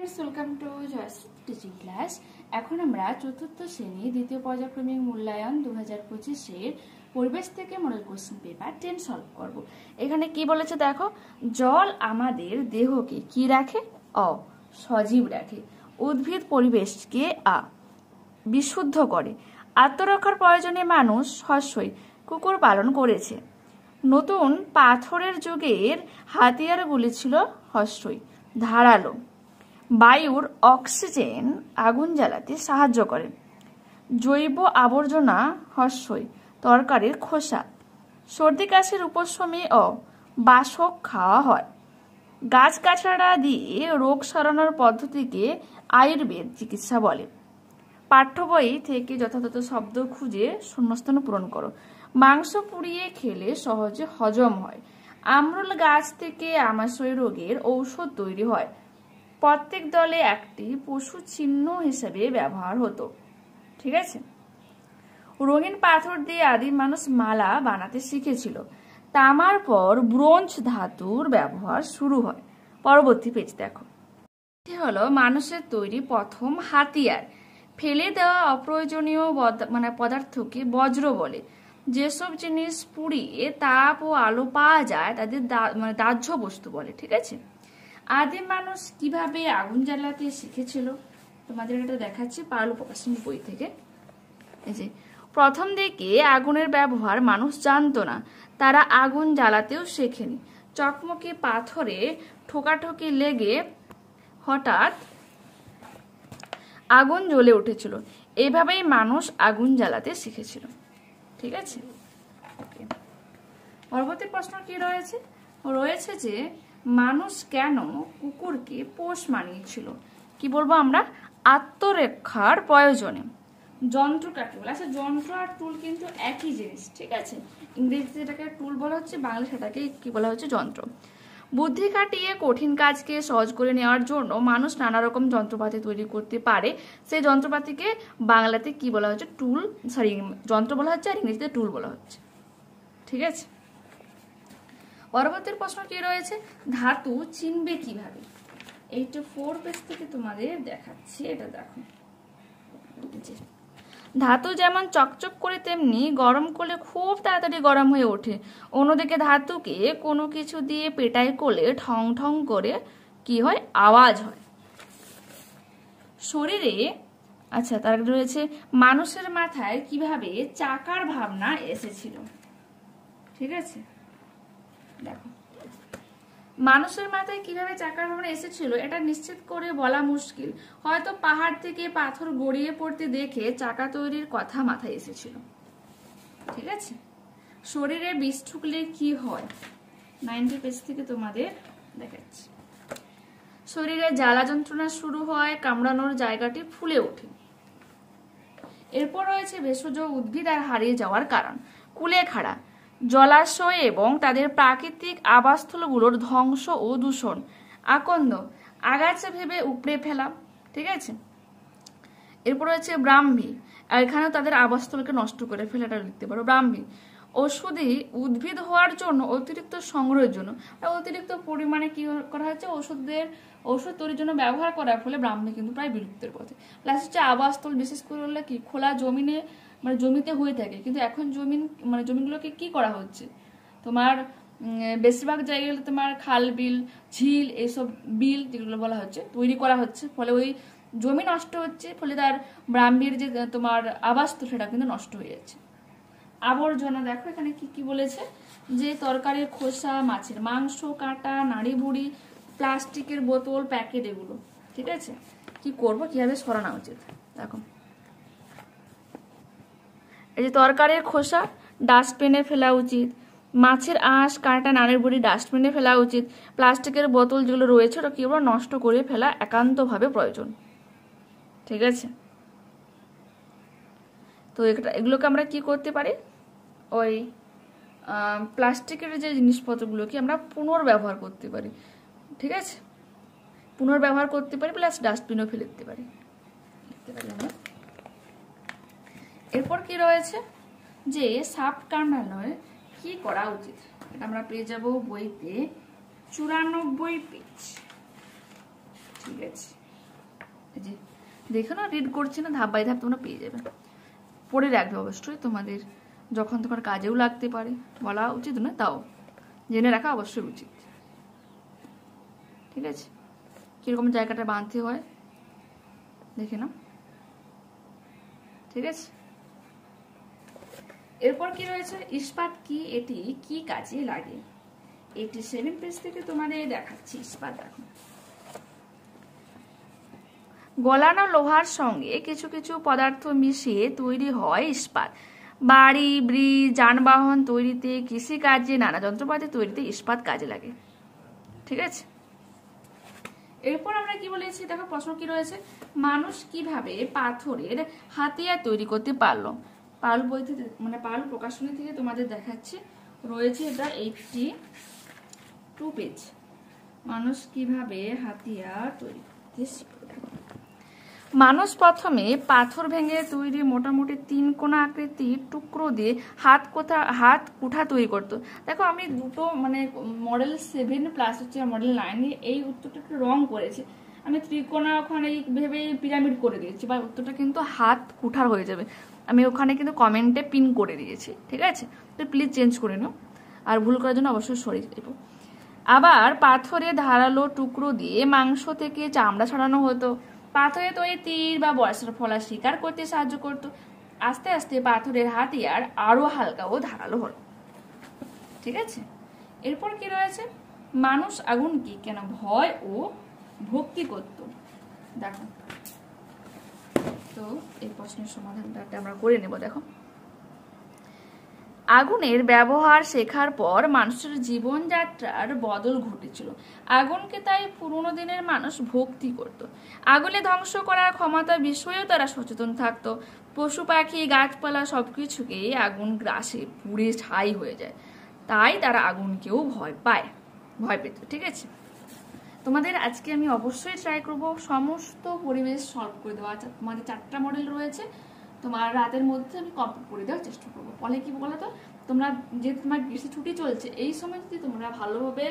Welcome to Jayashree teaching class. এখন আমরা চতুর্থ শ্রেণী দ্বিতীয় পর্যায়ক্রমিক মূল্যায়ন 2025-এর পরিবেশ থেকে মডেল কোশ্চেন পেপার 10 সলভ করব। এখানে কি বলেছে দেখো, জল আমাদের দেহকে কি রাখে? সজীব রাখে। উদ্ভিদ পরিবেশকে বিশুদ্ধ করে। আত্মরক্ষার প্রয়োজনে মানুষ হস্যই কুকুর পালন করেছে। নতুন পাথরের যুগের হাতিয়ারগুলি ছিল হস্যই ধারালো। বায়ুর অক্সিজেন আগুন জ্বালাতে সাহায্য করে। জৈব আবর্জনা হস্যই তরকারির খোসা। সর্দি কাশির উপশমে বাসক খাওয়া হয়। গাছগাছড়া দিয়ে রোগ সারানোর পদ্ধতিকে আয়ুর্বেদ চিকিৎসা বলে। পাঠ্য বই থেকে যথাযথ শব্দ খুঁজে শূন্যস্থান পূরণ করো। মাংস পুড়িয়ে খেলে সহজে হজম হয়। আমরুল গাছ থেকে আমাশয় রোগের ঔষধ তৈরি হয়। প্রত্যেক দলে একটি পশু চিহ্ন হিসেবে ব্যবহার হতো। ঠিক আছে। রঙিন পাথর দিয়ে আদিম মানুষ মালা বানাতে শিখেছিল। তামার পর ব্রোঞ্জ ধাতুর ব্যবহার শুরু হয়। পরবর্তী পেজ দেখো, এটি হলো মানুষের তৈরি প্রথম হাতিয়ার। ফেলে দেওয়া অপ্রয়োজনীয় পদার্থকে বজ্র বলে। যেসব জিনিস পুড়িয়ে তাপ ও আলো পাওয়া যায় তাদের দাহ্য বস্তু বলে। ঠিক আছে। আদিম মানুষ কিভাবে আগুন জ্বালাতে শিখেছিল তোমাদের এটা দেখাচ্ছি পারলো প্রকাশনী বই থেকে। এই যে প্রথম দিকে আগুনের ব্যবহার মানুষ জানতো না, তারা আগুন জ্বালাতেও শেখেনি। চকমকে পাথরে ঠোকাঠকি লেগে হঠাৎ আগুন জ্বলে উঠেছিল। এভাবেই মানুষ আগুন জ্বালাতে শিখেছিল। ঠিক আছে। পরবর্তী প্রশ্ন কি রয়েছে? রয়েছে যে মানুষ কেন কুকুরকে পোষ মানিয়েছিল? কি বলবো আমরা? আত্মরক্ষার প্রয়োজনে। যন্ত্র কাকে বলে? আচ্ছা, যন্ত্র আর টুল কিন্তু একই জিনিস। ঠিক আছে। ইংরেজিতে এটাকে টুল বলা হচ্ছে, বাংলা সেটাকে কি বলা হচ্ছে? যন্ত্র। বুদ্ধি খাটিয়ে কঠিন কাজকে সহজ করে নেওয়ার জন্য মানুষ নানা রকম যন্ত্রপাতি তৈরি করতে পারে। সেই যন্ত্রপাতিকে বাংলাতে কি বলা হচ্ছে? টুল, যন্ত্র বলা হচ্ছে, আর ইংরেজিতে টুল বলা হচ্ছে। ঠিক আছে। পরবর্তী প্রশ্ন কি রয়েছে? ধাতু চিনবে কিভাবে? 84 পেজ থেকে তোমাদের দেখাচ্ছি, এটা দেখো। ধাতু যেমন চকচক করে তেমনি গরম করলে খুব তাড়াতাড়ি গরম হয়ে ওঠে। অন্যদিকে ধাতুকে কোনো কিছু দিয়ে পেটাই করলে ঠং ঠং করে কি হয়? আওয়াজ হয়। শরীরে আচ্ছা, তার রয়েছে মানুষের মাথায় কিভাবে চাকার ভাবনা এসেছিল? ঠিক আছে। দেখো, মানুষের মাথায় কিভাবে চাকার ভাবনা এসেছিল এটা নিশ্চিত করে বলা মুশকিল। হয়তো পাহাড় থেকে পাথর গড়িয়ে পড়তে দেখে চাকা তৈরির কথা মাথায় এসেছিল। ঠিক আছে। শরীরে বিষ ঠুকলে কি হয়? 90 পেজ থেকে তোমাদের দেখাচ্ছি। শরীরে জ্বালা যন্ত্রণা শুরু হয়, কামড়ানোর জায়গাটি ফুলে ওঠে। এরপর রয়েছে ভেষজ উদ্ভিদ আর হারিয়ে যাওয়ার কারণ। কুলেখাড়া, জলাশয় এবং তাদের প্রাকৃতিক আবাসস্থলগুলোর ধ্বংস ও দূষণ। আকন্দ, আগাছা ভেবে উপড়ে ফেলা। ঠিক আছে। এরপর রয়েছে ব্রাহ্মী, এখানেও তাদের আবাসস্থলকে নষ্ট করে ফেলে, এটা লিখতে পারো ব্রাহ্মী। ওষুধি, উদ্ভিদ হওয়ার জন্য অতিরিক্ত সংগ্রহের জন্য, অতিরিক্ত পরিমাণে কি করা হচ্ছে? ঔষধ তৈরির জন্য ব্যবহার করার ফলে ব্রাহ্মী কিন্তু প্রায় বিলুপ্তের পথে। প্লাস হচ্ছে আবাসস্থল, বিশেষ করে হলে কি খোলা জমিনে জমিতে হয়ে থাকে, কিন্তু এখন জমিগুলোকে কি করা হচ্ছে? তোমার বেশিরভাগ জায়গায় তোমার খাল বিল, ঝিল, এইসব বিল যেগুলো বলা হচ্ছে তৈরি করা হচ্ছে, ফলে ওই জমি নষ্ট হচ্ছে, ফলে তার ব্রাহ্মীর যে তোমার আবাসস্থল সেটা কিন্তু নষ্ট হয়ে যাচ্ছে। আবর্জনা দেখো এখানে কি কি বলেছে, যে তরকারির খোসা, মাছের মাংস, কাঁটা, নাড়ি ভুড়ি, প্লাস্টিকের বোতল, প্যাকেট, এগুলো। ঠিক আছে। কি করব, কিভাবে সরানো উচিত? দেখো, এই যে তরকারির খোসা ডাস্টবিনে ফেলা উচিত, মাছের আঁশ, কাঁটা, নাড়ির ভুড়ি ডাস্টবিনে ফেলা উচিত, প্লাস্টিকের বোতল যেগুলো রয়েছে ওটা কি নষ্ট করে ফেলা একান্তভাবে প্রয়োজন। ঠিক আছে। তো এগুলোকে আমরা কি করতে পারি? ওই প্লাস্টিকের যে জিনিসপত্রগুলোকে আমরা পুনর্ব্যবহার করতে পারি। ঠিক আছে। পুনর্ব্যবহার করতে পারি, প্লাস ডাস্টবিনও ফেলে দিতে পারি। এরপর কি রয়েছে, যে সাপ কামড়ানোর কি করা উচিত? এটা আমরা পেয়ে যাব বইতে 94 পেজ। ঠিক আছে। যে দেখো না, রিড করছি না, ধাপ বাই ধাপ তোমরা পেয়ে যাবে। পড়ে রাখবে অবশ্যই, তোমাদের যখন তোমার কাজেও লাগতে পারে, বলা উচিত না, তাও জেনে রাখা অবশ্যই উচিত। ঠিক আছে, কিরকম জায়গাটা বাঁধতে হয় দেখে নাও। ঠিক আছে, এরপর কি রয়েছে, ইস্পাত কি, এটি কি কাজে লাগে। 87 পেজ থেকে তোমাদের দেখাচ্ছি ইস্পাত। দেখো, গলানো লোহার সঙ্গে কিছু কিছু পদার্থ মিশিয়ে তৈরি হয় ইস্পাত। বাড়ি, ব্রিজ, যানবাহন তৈরিতে, কৃষিকাজে, নানা যন্ত্রপাতি তৈরিতে ইস্পাত কাজে লাগে। ঠিক আছে, এরপর আমরা কি বলেছি দেখো, প্রশ্ন কি রয়েছে, মানুষ কিভাবে পাথরের হাতিয়ার তৈরি করতে পারলো। পাল বই থেকে, মানে পাল প্রকাশনী থেকে তোমাদের দেখাচ্ছে, রয়েছে এটা 82 পেজ। মানুষ কিভাবে হাতিয়ার তৈরি করতে শিখলো। মানুষ প্রথমে পাথর ভেঙে তৈরি মোটামুটি 3 কোনা আকৃতির টুকরো দিয়ে হাত কুঠা তৈরি করতো। দেখো আমি দুটো মানে মডেল 7 প্লাস হচ্ছে মডেল 9 এই উত্তরটা একটু রং করেছে। আমি ত্রিকোণা ওখানে ভেবে পিরামিড করে দিয়েছি, বা উত্তরটা কিন্তু হাত কুঠার হয়ে যাবে। আমি ওখানে কিন্তু কমেন্টে পিন করে দিয়েছি। ঠিক আছে, তো প্লিজ চেঞ্জ করে নাও, আর ভুল করার জন্য অবশ্যই সরি দেবো। আবার পাথরে ধারালো টুকরো দিয়ে মাংস থেকে চামড়া ছাড়ানো হতো। পাথরে তৈরি তীর বা বর্ষার ফলা শিকার করতে সাহায্য করত। আস্তে আস্তে পাথরের হাতিয়ার আরো হালকা ও ধারালো হলো। ঠিক আছে, এরপর কি রয়েছে, মানুষ আগুনকে কেন ভয় ও ভক্তি করত। দেখো, তো এই প্রশ্নের সমাধানটা আমরা করে নেব। দেখো, আগুনের ব্যবহার শেখার পর মানুষের জীবনযাত্রার বদল ঘটেছিল। আগুনকে তাই পুরোনো দিনের মানুষ ভক্তি করত। আগুনে ধ্বংস করার ক্ষমতা বিষয়েও তারা সচেতন থাকতো। পশু পাখি, গাছপালা সবকিছুকেই আগুন গ্রাসে পুড়ে ছাই হয়ে যায়, তাই তারা আগুনকেও ভয় পেত। ঠিক আছে, তোমাদের আজকে আমি অবশ্যই ট্রাই করব সমস্ত পরিবেশ সলভ করে দেওয়া। তোমাদের 4টা মডেল রয়েছে, তোমার রাতের মধ্যে আমি কমপ্লিট করে দেওয়ার চেষ্টা করবো। ফলে কি বলো তো, তোমরা যে তোমার গ্রীষ্ম ছুটি চলছে, এই সময় যদি তোমরা ভালোভাবে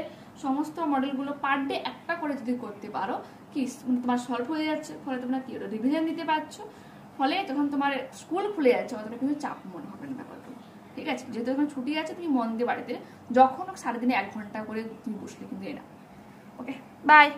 সমস্ত মডেলগুলো পার ডে একটা করে যদি করতে পারো, কি তোমার সলভ হয়ে যাচ্ছে, ফলে তোমরা কি রিভিশন দিতে পারছো, ফলে যখন তোমার স্কুল খুলে যাচ্ছে অতটা কিন্তু চাপ মনে হবে না ব্যাপারগুলো। ঠিক আছে, যেহেতু এখন ছুটি আছে, তুমি মন দিয়ে বাড়িতে যখন সারাদিনে 1 ঘন্টা করে তুমি বসলে কিন্তু এনা। ওকে, বাই।